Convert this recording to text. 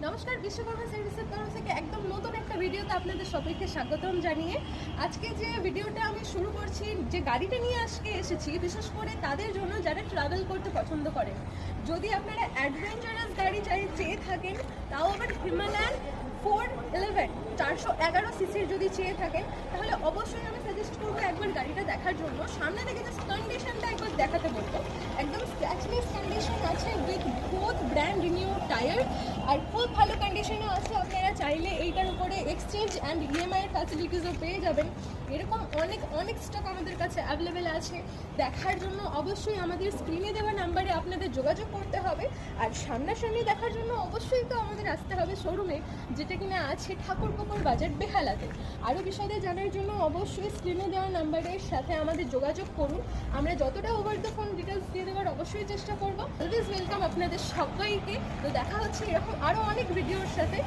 নমস্কার, বিশ্বকর্মা সার্ভিসের তরফ থেকে একদম নতুন একটা ভিডিওতে আপনাদের সবাইকে স্বাগতম জানিয়ে আজকে যে ভিডিওটা আমি শুরু করছি, যে গাড়িটা নিয়ে আজকে এসেছি বিশেষ করে তাদের জন্য যারা ট্রাভেল করতে পছন্দ করেন। যদি আপনারা অ্যাডভেঞ্চারাস গাড়ি চেয়ে থাকেন, তাও আবার হিমালয়ান 411 411 সিসির যদি চেয়ে থাকেন, তাহলে অবশ্যই আমি সাজেস্ট করবো একবার গাড়িটা দেখার জন্য। সামনে থেকে জাস্ট কন্ডিশনটা একবার দেখাতে বলবো। একদম স্ক্র্যাচলেস কন্ডিশন আছে with both brand new tyre, আর খুব ভালো কন্ডিশনও আছে। আপনারা চাইলে এইটার উপরে এক্সচেঞ্জ অ্যান্ড ইএমআই এর ফ্যাসিলিটিসও পেয়ে যাবেন। এরকম অনেক স্টক আমাদের কাছে অ্যাভেলেবেল আছে। দেখার জন্য অবশ্যই আমাদের স্ক্রিনে দেওয়া নাম্বারে আপনাদের যোগাযোগ করতে হবে, আর সামনাসামনি দেখার জন্য অবশ্যই তো আমাদের আসতে হবে শোরুমে, যেটা কিনা আছে ঠাকুরপুকুর বাজার, বেহালাতে। আরও বিশদে জানার জন্য অবশ্যই স্ক্রিনে দেওয়া নাম্বারের সাথে আমাদের যোগাযোগ করুন। আমরা যতটা ওভার দ্য ফোন ডিটেলস দিয়ে দেওয়ার অবশ্যই চেষ্টা করবো। অলওয়েজ ওয়েলকাম আপনাদের সবাইকে। তো দেখা হচ্ছে এরকম আরও অনেক ভিডিওর সাথে।